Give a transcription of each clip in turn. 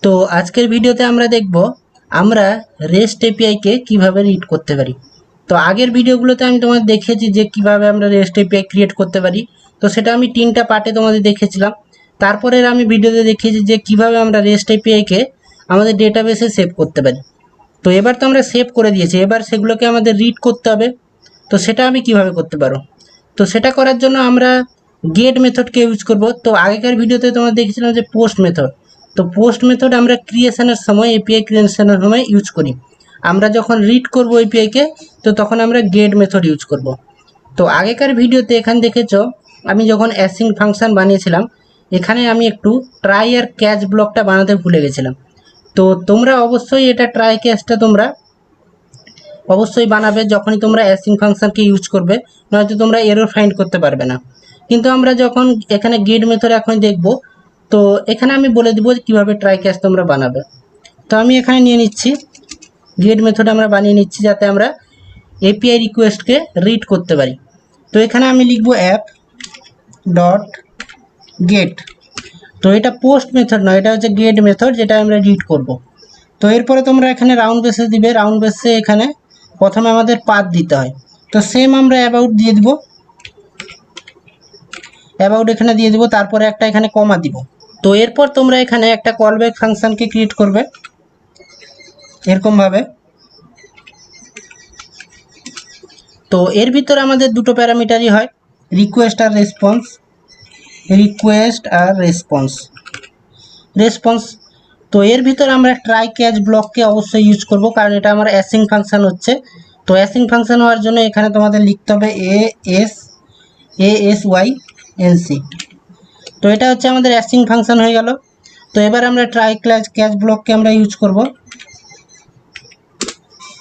তো আজকের ভিডিওতে আমরা দেখব আমরা রেস্ট এপিআই কে কিভাবে রিড করতে পারি। তো আগের ভিডিওগুলোতে আমি তোমাদের দেখিয়েছি যে কিভাবে আমরা রেস্ট এপিআই ক্রিয়েট করতে পারি। তো সেটা আমি 3টা পার্টে তোমাদের দেখিয়েছিলাম। তারপরে আমি ভিডিওতে দেখিয়েছি যে কিভাবে আমরা রেস্ট এপিআই কে আমাদের ডেটাবেসে সেভ করতে পারি। তো এবার তো আমরা সেভ করে দিয়েছি, এবার সেগুলোকে আমাদের রিড করতে হবে। তো সেটা আমি কিভাবে করতে পারো, তো সেটা করার জন্য আমরা গেট মেথডকে ইউজ করব। তো আগেকার ভিডিওতে তোমরা দেখেছিলাম যে পোস্ট মেথড। তো পোস্ট মেথড আমরা ক্রিয়েশনের সময়, এপিআই ক্রিয়েশনের সময় ইউজ করি। আমরা যখন রিড করব এপিআই কে, তো তখন আমরা গেট মেথড ইউজ করব। তো আগেকার ভিডিওতে এখানে দেখেছো আমি যখন অ্যাসিং ফাংশন বানিয়েছিলাম, এখানে আমি একটু ট্রাই আর ক্যাচ ব্লকটা বানাতে ভুলে গেছিলাম। তো তোমরা অবশ্যই এটা ট্রাই ক্যাচটা তোমরা অবশ্যই বানাবে যখনই তোমরা অ্যাসিং ফাংশনকে ইউজ করবে, নয়তো তোমরা এরর ফাইন্ড করতে পারবে না। কিন্তু আমরা যখন এখানে গেট মেথড এখন দেখব, তো এখানে আমি বলে দিব কিভাবে ট্রাই ক্যাচ তোমরা বানাবে। তো আমি এখানে নিয়ে নিচ্ছি গেট মেথড, আমরা বানিয়ে নিচ্ছি যাতে আমরা এপিআই রিকোয়েস্টকে রিড করতে পারি। তো এখানে আমি লিখব অ্যাপ ডট গেট। তো এটা পোস্ট মেথড নয়, এটা হচ্ছে গেট মেথড, যেটা আমরা রিড করব। তো এরপরে তোমরা এখানে রাউন্ড বেসে দিবে। রাউন্ড বেসে এখানে প্রথমে আমাদের পাথ দিতে হয়। তো সেম আমরা অ্যাবাউট দিয়ে দিব, অ্যাবাউট এখানে দিয়ে দিব, তারপরে একটা এখানে কমা দিব। তো এরপর তোমরা এখানে একটা কলব্যাক ফাংশনকে ক্রিয়েট করবে এরকম ভাবে। তো এর ভিতরে আমাদের দুটো প্যারামিটারই হয়, রিকোয়েস্ট আর রেসপন্স। রিকোয়েস্ট আর রেসপন্স রেসপন্স তো এর ভিতরে আমরা ট্রাই ক্যাচ ব্লককে অবশ্যই ইউজ করব, কারণ এটা আমার অ্যাসিং ফাংশন হচ্ছে। তো অ্যাসিং ফাংশন হওয়ার জন্য এখানে তোমাদের লিখতে হবে ASYNC। তো এটা হচ্ছে আমাদের অ্যাসিং ফাংশন হয়ে গেল। তো এবার আমরা ট্রাই ক্যাচ ব্লককে আমরা ইউজ করব।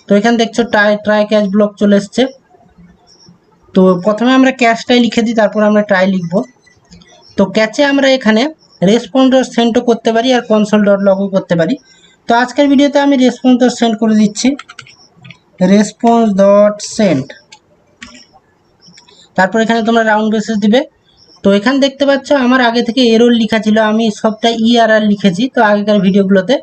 তো এখানে দেখছো ট্রাই ক্যাচ ব্লক চলে এসছে। তো প্রথমে আমরা ক্যাচটাই লিখে দিই, তারপর আমরা ট্রাই লিখব। তো ক্যাচে আমরা এখানে রেসপন্স ডট সেন্ডও করতে পারি আর কনসোল ডট লগও করতে পারি। তো আজকের ভিডিওতে আমি রেসপন্স ডট সেন্ড করে দিচ্ছি, রেসপন্স ডট সেন্ড। তারপর এখানে তোমরা রাউন্ড বেসিস দিবে। তো এখানে দেখতে পাচ্ছ আমার আগে থেকে এরর লেখা ছিল, আমি সবটা ইআরআর লিখেছি তো আগেকার ভিডিওগুলোতে।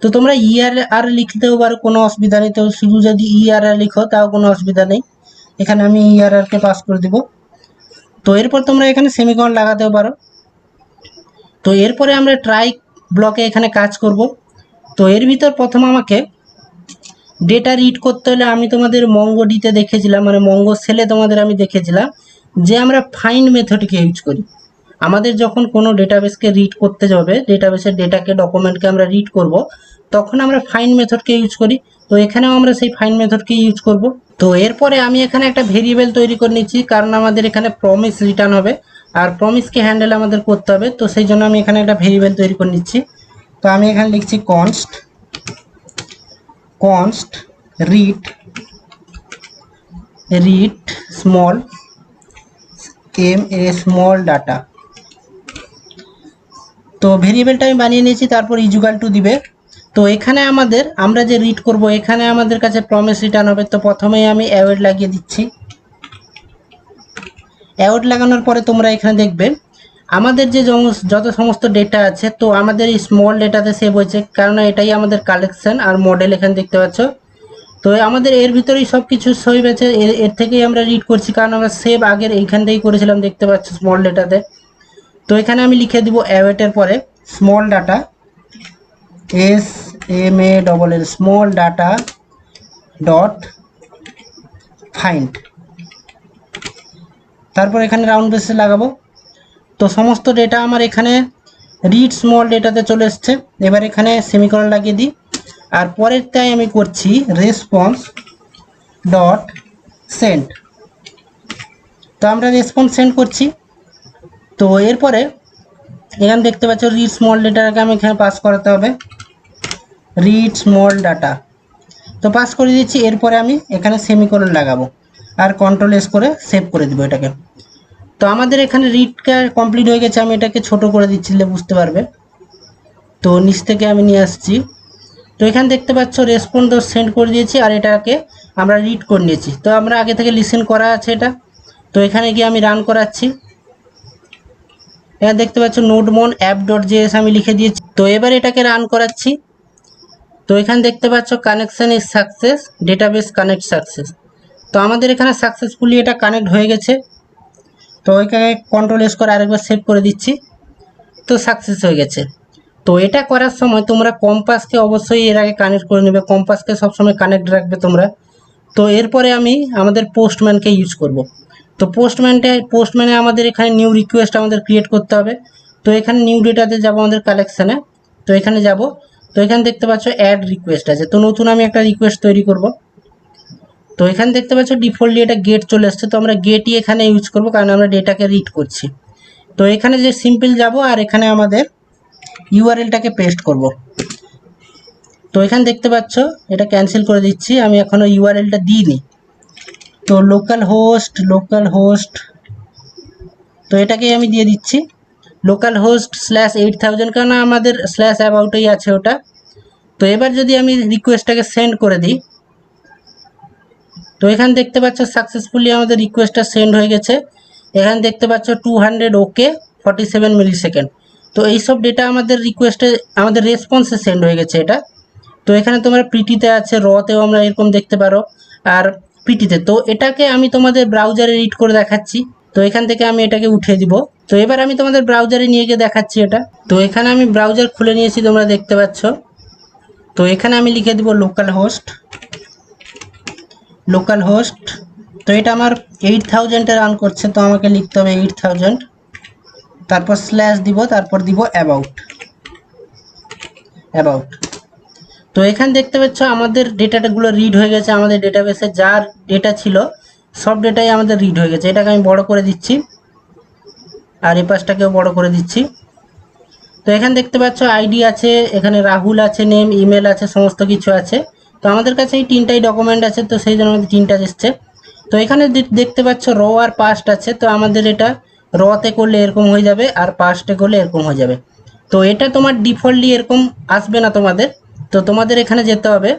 তো তোমরা ইআরআর লিখতেও পারো, কোনো অসুবিধা নেই। তো শুধু যদি ইআরআর লিখো তাও কোনো অসুবিধা নেই। এখানে আমি ইআরআরকে পাস করে দিব। তো এরপর তোমরা এখানে সেমিকোলন লাগাতেও পারো। তো এরপরে আমরা ট্রাই ব্লকে এখানে কাজ করব। তো এর ভিতর প্রথম আমাকে ডেটা রিড করতে হলে আমি তোমাদের মঙ্গোডিতে দেখেছিলাম, মানে মঙ্গো সেলে তোমাদের আমি দেখেছিলাম যে আমরা ফাইন্ড মেথডকে ইউজ করি। আমাদের যখন কোনো ডেটাবেসকে রিড করতে যাবে, ডেটাবেসের ডেটাকে, ডকুমেন্টকে আমরা রিড করব, তখন আমরা ফাইন্ড মেথডকে ইউজ করি। তো এখানেও আমরা সেই ফাইন্ড মেথডকে ইউজ করব। তো এরপরে আমি এখানে একটা ভেরিয়েবল তৈরি করে নিচ্ছি, কারণ আমাদের এখানে প্রমিস রিটার্ন হবে আর প্রমিসকে হ্যান্ডেল আমাদের করতে হবে। তো সেই জন্য আমি এখানে একটা ভেরিয়েবল তৈরি করে নিচ্ছি। তো আমি এখানে লিখছি const read small small data। তো ভেরিয়েবলটা আমি বানিয়ে নিয়েছি, তারপর ইকুয়াল টু দিবে। তো এখানে আমরা যে রিড করব, এখানে আমাদের কাছে প্রমিস রিটার্ন হবে। তো প্রথমেই আমি অ্যাওয়েড লাগিয়ে দিচ্ছি। অ্যাওয়েড লাগানোর পরে তোমরা এখানে দেখবে আমাদের যে যত সমস্ত ডেটা আছে, তো আমাদের এই স্মল ডেটাতে সেভ হয়েছে, কারণ এটাই আমাদের কালেকশন আর মডেল এখানে দেখতে পাচ্ছ। তো আমাদের এর ভিতরেই সব কিছু সেভ আছে, এর থেকেই আমরা রিড করছি, কারণ আমরা সেভ আগের এইখান থেকেই করেছিলাম, দেখতে পাচ্ছ স্মল ডেটাতে। তো এখানে আমি লিখে দিব অ্যাওয়েটের পরে small data, SMALL small data dot find. তারপর এখানে রাউন্ড বেসে লাগাবো। তো সমস্ত ডেটা আমার এখানে রিড স্মল ডেটাতে চলে এসছে। এবার এখানে সেমিকোলন লাগিয়ে দিই। আর পরেরটাই আমি করছি রেসপন্স ডট সেন্ড। তো আমরা রেসপন্স সেন্ড করছি। তো এরপরে এখানে দেখতে পাচ্ছ রিড স্মল ডেটাকে আমি এখানে পাস করাতে হবে, রিড স্মল ডাটা। তো পাস করে দিচ্ছি। এরপরে আমি এখানে সেমিকোলন লাগাবো আর কন্ট্রোল এস করে সেভ করে দিব এটাকে। তো আমাদের এখানে রিডটা কমপ্লিট হয়ে গেছে। আমি এটাকে ছোট করে দিচ্ছি, বুঝতে পারবে। তো নিচ থেকে আমি নিয়ে আসছি। তো এখানে দেখতে পাচ্ছ রেসপন্স ডট সেন্ড করে দিয়েছি আর এটাকে আমরা রিড করে নিয়েছি। তো আমরা আগে থেকে লিসেন করা আছে এটা। তো এখানে গিয়ে আমি রান করাচ্ছি। এখানে দেখতে পাচ্ছ নোডমন অ্যাপ ডট জেএস আমি লিখে দিয়েছি। তো এবার এটাকে রান করাচ্ছি। তো এখানে দেখতে পাচ্ছ connection is success, database connect success. তো আমাদের এখানে সাকসেসফুলি এটা কানেক্ট হয়ে গেছে। তো এখানে কন্ট্রোল এস করে আরেকবার সেভ করে দিচ্ছি। তো সাকসেস হয়ে গেছে। তো এটা করার সময় তোমরা কম্পাসকে অবশ্যই এর আগে কানেক্ট করে নেবে, কম্পাসকে সবসময় কানেক্ট রাখবে তোমরা। তো এরপরে আমি আমাদের পোস্টম্যানকে ইউজ করব। তো পোস্টম্যানে আমাদের এখানে নিউ রিকোয়েস্ট আমাদের ক্রিয়েট করতে হবে। তো এখানে নিউ ডেটাতে যাব আমাদের কালেকশানে। তো এখানে যাব, তো এখানে দেখতে পাচ্ছ অ্যাড রিকোয়েস্ট আছে। তো নতুন আমি একটা রিকোয়েস্ট তৈরি করব। তো এখানে দেখতে পাচ্ছ ডিফল্টলি এটা গেট চলে আসছে। তো আমরা গেটই এখানে ইউজ করব, কারণ আমরা ডেটাকে রিড করছি। তো এখানে যে সিম্পল যাব আর এখানে আমাদের ইউআরএলটাকে পেস্ট করব। তো এখানে দেখতে পাচ্ছ এটা ক্যান্সেল করে দিচ্ছি, আমি এখনো ইউআরএলটা দিইনি। তো লোকাল হোস্ট, তো এটাকেই আমি দিয়ে দিচ্ছি লোকাল হোস্ট /8000, কারণ আমাদের /অ্যাবাউটেই আছে ওটা। তো এবার যদি আমি রিকোয়েস্টটাকে সেন্ড করে দিই, তো এখানে দেখতে পাচ্ছ সাকসেসফুলি আমাদের রিকোয়েস্টটা সেন্ড হয়ে গেছে। এখানে দেখতে পাচ্ছ 200 ওকে 47 মিলিসেকেন্ড। তো এইসব ডেটা আমাদের রিকোয়েস্টে আমাদের রেসপন্সে সেন্ড হয়ে গেছে এটা। তো এখানে তোমরা পিটিতে আছে, রতেও আমরা এরকম দেখতে পারো, আর পিটিতে। তো এটাকে আমি তোমাদের ব্রাউজারে রিড করে দেখাচ্ছি। তো এখান থেকে আমি এটাকে উঠিয়ে দিব। তো এবার আমি তোমাদের ব্রাউজারে নিয়ে গিয়ে দেখাচ্ছি এটা। তো এখানে আমি ব্রাউজার খুলে নিয়েছি, তোমরা দেখতে পাচ্ছ। তো এখানে আমি লিখে দিব লোকাল হোস্ট। তো এটা আমার 8000 রান করছে, তো আমাকে লিখতে হবে 8000, তারপর স্ল্যাশ দিব, তারপর দিব অ্যাবাউট। তো এখানে দেখতে পাচ্ছ আমাদের ডেটাগুলো রিড হয়ে গেছে। আমাদের ডেটাবেসে যার ডেটা ছিল সব ডেটাই আমাদের রিড হয়ে গেছে। এটাকে আমি বড় করে দিচ্ছি, আর এই পাশটাকেও বড় করে দিচ্ছি। তো এখানে দেখতে পাচ্ছ আইডি আছে, এখানে রাহুল আছে, নেম, ইমেল আছে, সমস্ত কিছু আছে। তো আমাদের কাছে এই তিনটাই ডকুমেন্ট আছে, তো সেই জন্য আমাদের তিনটা এসছে। তো এখানে দেখতে পাচ্ছ র আর পাস্ট আছে। তো আমাদের এটা রতে করলে এরকম হয়ে যাবে, আর পাস্টে করলে এরকম হয়ে যাবে। তো এটা তোমার ডিফল্টলি এরকম আসবে না তোমাদের। তো তোমাদের এখানে যেতে হবে,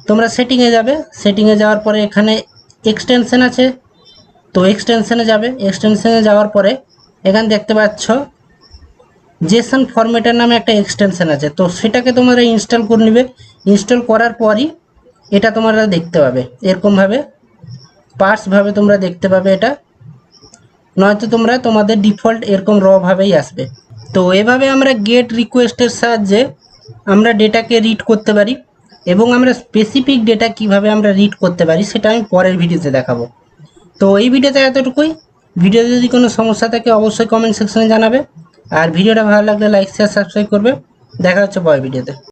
তোমরা সেটিংয়ে যাবে, সেটিংয়ে যাওয়ার পরে এখানে এক্সটেনশন আছে। তো এক্সটেনশনে যাবে, এক্সটেনশনে যাওয়ার পরে এখানে দেখতে পাচ্ছ জেসন ফরম্যাটের নামে একটা এক্সটেনশন আছে। তো সেটাকে তোমরা ইনস্টল করে নেবে। ইনস্টল করার পরই এটা তোমরা দেখতে পাবে এরকমভাবে, পার্সভাবে তোমরা দেখতে পাবে এটা, নয়তো তোমরা তোমাদের ডিফল্ট এরকম র ভাবেই আসবে। তো এভাবে আমরা গেট রিকোয়েস্টের সাহায্যে আমরা ডেটাকে রিড করতে পারি, এবং আমরা স্পেসিফিক ডেটা কিভাবে আমরা রিড করতে পারি সেটা আমি পরের ভিডিওতে দেখাবো। তো এই ভিডিওতে এতটুকুই। ভিডিওতে যদি কোনো সমস্যা থাকে অবশ্যই কমেন্ট সেকশনে জানাবে, আর ভিডিওটা ভালো লাগলে লাইক, শেয়ার, সাবস্ক্রাইব করবে। দেখা হচ্ছে পরের ভিডিওতে।